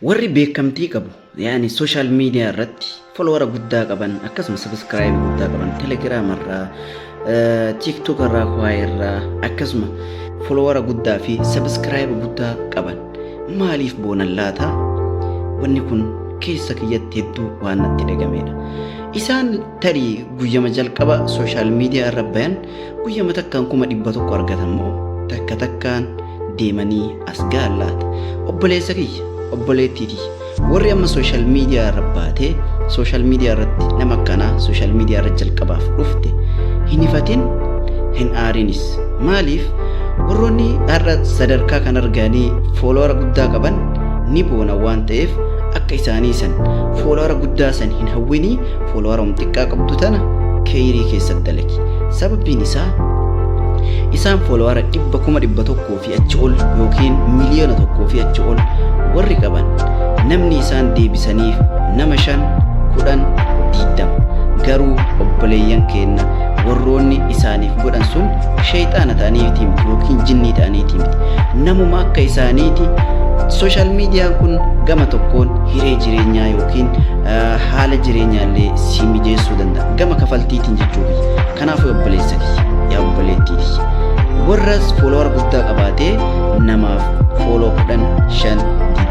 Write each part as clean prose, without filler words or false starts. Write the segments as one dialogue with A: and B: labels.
A: warri beekamtii qabu yaani social media irratti follower guddaa qaban akkasumas subscribe guddaa qaban telegram irraa tiktok irraa kwaa irraa akkasuma follower guddaa fi subscribe guddaa qaban maaliif boonan laata wanni kun keessa kiyyatti hedduu waan natti dhagameedha. Isaan tarii guyyama jalqaba social media irra bayan guyyama takkaan 100 argatan moo takkaan deemanii as gaalaata obboleessa kiyya obboleettiiti warri amma social media irra baatee social media irratti nama kana social media irra jalqabaaf dhufte hin ifatin hin aarinis maaliif warroonni har'a sadarkaa kan arganii follower guddaa qaban ni boona waan ta'eef akka isaanii san follower guddaa san hin hawwini follower xiqqaa qabdu tana keeyrii keessatti dalagi sababiin isaa isaan follower 100,000 fi achi ol yookiin miliyoona 1 fi achi ol warri qaban namni isaan deebisaniif nama 5 10 20 garuu obboleeyyan keenya warroonni isaaniif godhan sun shayxaana ta'aniiti yookiin jinnii ta'aniiti namuma akka isaaniiti. Social media kun gama tokkoon hiree jireenyaa yookiin haala jireenyaallee si mijeessuu danda'a gama kafaltiitiin jechuudha. Kanaaf obboleessa kiyya yaa obboleettiiti warras follower guddaa qabaatee namaaf follow 10 5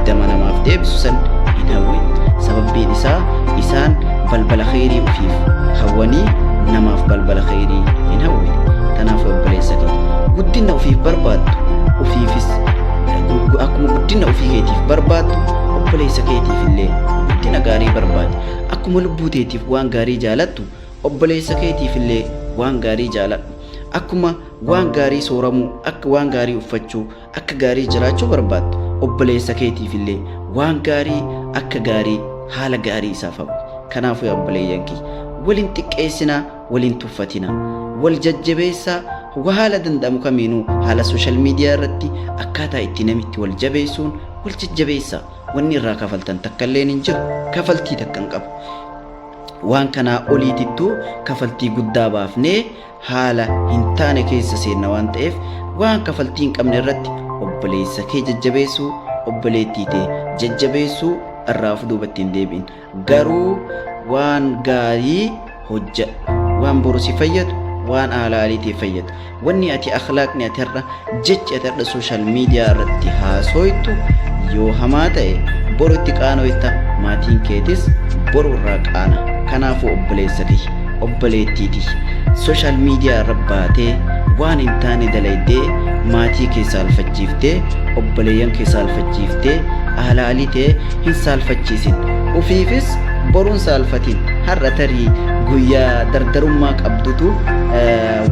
A: 20 namaaf deebisu san hin hawwin sababbiin isaa isaan balbala khayrii ufiif hawwanii namaaf balbala khayrii hin hawwin. Kanaaf obboleessa kiyya guddina ufiif barbaaddu ufiifis akkuma guddina ofii keetiif barbaaddu obboleessa keetiif illee guddina gaarii barbaadi. Akkuma lubbuu keetiif waan gaarii jaalattu obboleessa keetiif illee waan gaarii jaaladhu. Akkuma waan gaarii sooramuu akka waan gaarii uffachuu akka gaarii jiraachuu barbaaddu obboleessa keetiif illee waan gaarii akka gaarii haala gaarii isaaf hawwi. Kanaafuu yaa obboleeyyan kiyya waliin xiqqeessinaa waliin tuffatinaa wal jajjabeessaa haala danda'amu kamiinuu haala social media irratti akkaataa itti namitti wal jabeessuun wal jajjabeessaa wanni irraa kafaltan takka illee hin jiru kafaltii takka hin qabu. Waan kanaa oliitittuu kafaltii guddaa baafnee haala hin taane keessa seenna waan ta'eef waan kafaltii hin qabne irratti obboleessa kee jajjabeessuu obboleettii tee jajjabeessuu irraa of duubatti hin deebiin garuu waan gaarii hojjedhu waan boru si fayyadu waan alaaliitii fayyadu wanni ati akhlaaqni ati har'a jechi ati har'a social media irratti haasoytu yoo hamaa ta'e boru itti qaanoyta maatiin keetis boru irraa qaana. Kanaafuu obboleessa kiyya obboleettiiti social media irra baatee waan hin taane dalaydee maatii kee saalfachiiftee obboleeyyan kee saalfachiiftee alaaliitee hin saalfachiisin ufiifis boruun saalfatiin har'a tarii guyyaa dardarummaa qabdutu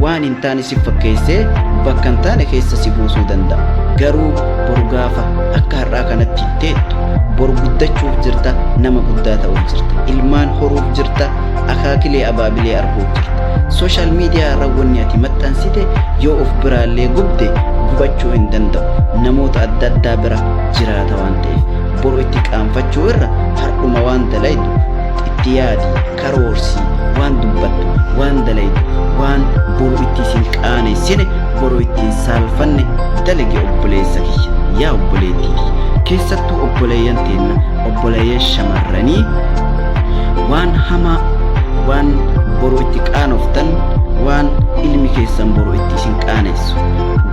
A: waan hin taane si fakkeessee bakka hin taane keessa si buusuu danda'a. Garuu boru gaafa akka har'aa kanatti teettu boru guddachuuf jirta nama guddaa ta'uuf jirta ilmaan horuuf jirta akaakilee abaabilee arguuf jirta. Social media irra wanni ati maxxansite yoo of biraallee gubde gubachuu hin danda'u namoota adda addaa bira jiraata waan ta'eef boru itti qaanfachuu irra har'uma waan dalaydu itti yaadi karoorsii waan dubbattu waan dalaydu waan boru itti sin qaaneessine boru ittiin saalfanne dalage obboleessa kiyya yaa obboleettiiti keessattuu obboleeyyan teenna obboleeyyan shamarranii waan hamaa waan boru itti qaanoftan waan ilmi keessan boru itti sin qaaneessu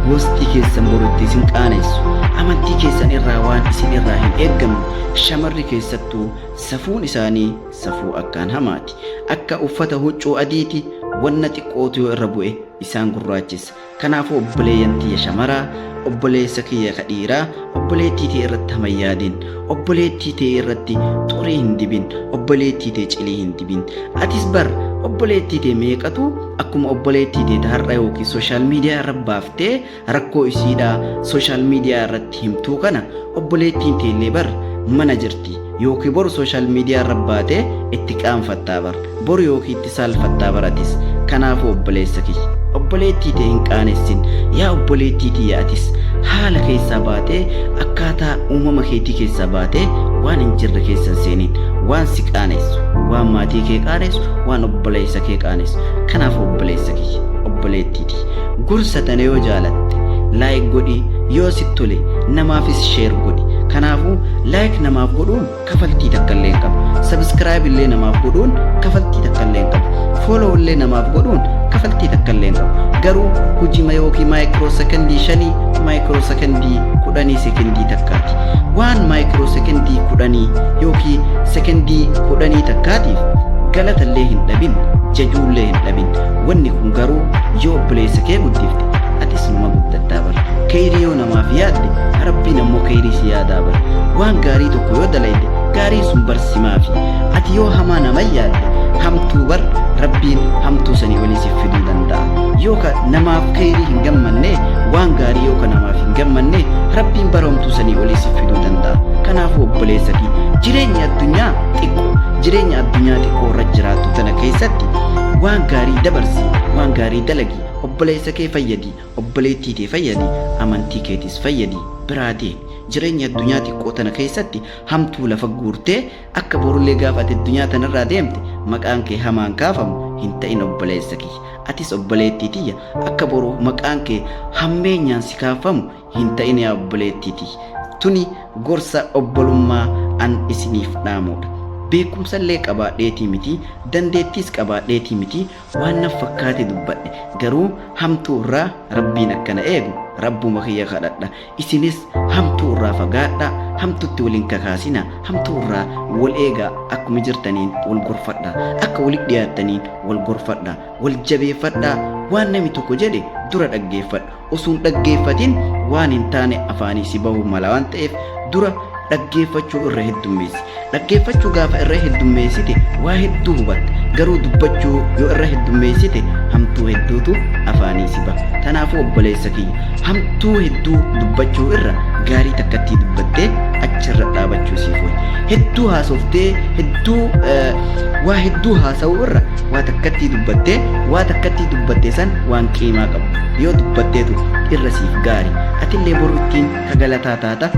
A: gosti keessan boru itti sin qaaneessu amantii keessan irraa waan isin irraa hin eeggamne shamarri keessattuu safuun isaanii safuu akkaan hamaati akka uffata huccuu adiiti wanna xiqqootu yoo irra bu'e isaan gurraachessa. Kanaafuu obboleeyyan tiyya shamaraa obboleessa kiyya kadhiiraa obboleettii tee irratti hamayyaadin obboleettii tee irratti xurii hin dibin obboleettii tee cilii hin dibin atis bar obboleettii tee meeqatu akkuma obboleettii tee har'a yookiin social media irra baaftee rakkoo isiidhaa social media irratti himtuu kana obboleettiin tee illee bar mana jirti yookiin boru social media irra baatee itti qaanfattaa bar boru yookiin itti saalfattaa baratis. Kanaafuu obboleessa kiyya obboleettii tee hin qaanessin yaa obboleettii tiyya atis haala keessaa baatee akkaataa uumama keetii keessaa baatee waan hin jirre keessan seeniin waan si qaanessu waan maatii kee qaanessu waan obboleessa kee qaanessu. Kanaafuu obboleessa kiyya obboleettiiti gorsa tana yoo jaalatte like godhi yoo sitti tole namaafis share godhi Kanaafuu like namaaf godhuun kafaltii takka illee hin qabu. Subscribe illee namaaf godhuun kafaltii takka illee hin qabu. Follow illee namaaf godhuun kafaltii takka illee hin qabu. Garuu hujima yookiin maayikiroo sekondii 5 maayikiroo sekondii 10 sekondii takkaati. Waan maayikiroo sekondii 10 yookiin sekondii 10 takkaatiif galata illee hin dhabin, jajuu illee hin dhabin. Wanni kun garuu yoo obboleessa kee guddifte atis numa guddattaa bara. Khayrii yoo namaaf yaadde Rabbiin ammoo khayrii si yaadaa bara. Waan gaarii tokko yoo dalayde gaarii sun barsimaafi. Ati yoo hamaa nama yaadde hamtuu bar Rabbiin hamtuu sanii walii si fiduu danda'a. Yoo ka namaaf khayrii hin gammanne waan gaarii yoo ka namaaf hin gammanne Rabbiin bara hamtuu sanii walii si fiduu danda'a. Kanaafuu obboleessa kee jireenya addunyaa xiqqoo irra jiraattu tana keessatti waan gaarii dabarsi, waan gaarii dalagi, obboleessa kee fayyadi, obboleettii kee fayyadi, amantii keetis fayyadi, biraatee jireenya addunyaa xiqqoo tana keessatti hamtuu lafa guurtee akka borullee gaafa ati addunyaa tanarraa deemte maqaan kee hamaan kaafamu hin ta'in obboleessa kee. Atis obboleettii tiyya akka boru maqaan kee hammeenyaan si kaafamu hin ta'in yaa obboleettii tiyya. Tuni gorsa obbolummaa an isiniif dhaamudha. Beekumsa illee qabaadheetii miti, dandeettiis qabaadheetii miti, waan na fakkaate dubbadhe. Garuu hamtuu irraa Rabbiin akkana eegu Rabbuma kiyya kadhadha. Isinis hamtuu irraa fagaadha, hamtuutti waliin kakaasina, hamtuu irraa wal eegaa, akkuma jirtaniin wal gorfadha, akka walitti dhiyaattaniin wal gorfadha, wal jabeeffadha. Waan namni tokko jedhe dura dhaggeeffadha. Osuun dhaggeeffatin waan hin taane afaanii si bahuu mala waan ta'eef dura dhaggeeffachuu irra heddummeessi. Dhaggeeffachuu gaafa irra heddummeessite waa hedduu hubatta. Garuu dubbachuu yoo irra heddummeessite hamtuu hedduutu afaanii si baha. Kanaafuu obboleessa kiyya hamtuu hedduu dubbachuu irra gaarii takkatti dubbattee achirra dhaabachuu siif wayya. Hedduu haasoftee waa hedduu haasa'uu irra waa takkatti dubbattee san waan qiimaa qabu yoo dubbatteetu irra siif gaarii. Atillee boru ittiin kagalataa taata.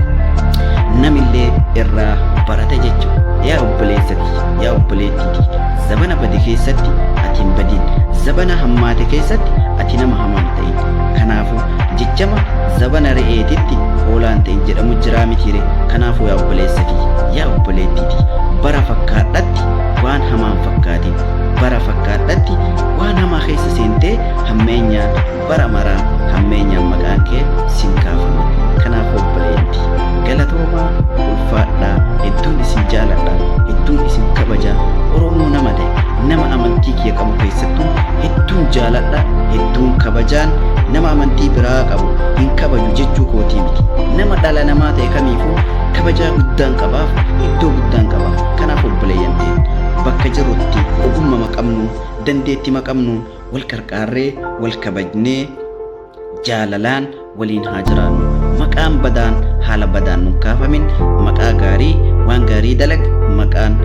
A: Namillee irraa barata jechuudha. Yaa obboleessa kiyya, yaa obboleettii kiyya, zabana bade keessatti ati hin badin, zabana hammaate keessatti ati nama hamaa hin ta'in. Kanaafuu jechama zabana re'eetitti hoolaan ta'in jedhamu jiraa mitiire. Kanaafuu yaa obboleessa kiyya, yaa obboleettii kiyya, bara fakkaadhatti waan hamaa hin fakkaatin, bara fakkaadhatti waan hamaa keessa seentee hammeenyaan bara maraa hammeenyaan maqaan kee sin kaafama. Kanaafuu obboleettii galatoomaa ulfaadhaa, hedduun isin jaaladha, hedduun isin kabaja. Oromoo nama ta'e nama amantii kiyya qabu keessattuu hedduun jaaladha, hedduun kabajaan. Nama amantii biraa qabu hin kabaju jechuu kootii miti. Nama dhala namaa ta'e kamiifuu kabajaa guddaan qabaaf, iddoo guddaan qabaaf. Kanaaf obboleeyyan ta'e bakka jirutti ogummaa qabnuun, dandeettii qabnuun wal qarqaarree, wal kabajnee jaalalaan waliin haa jiraannu. Maqaan badaan haala badaan nun kaafamin, maqaa gaarii waan gaarii dalag, maqaan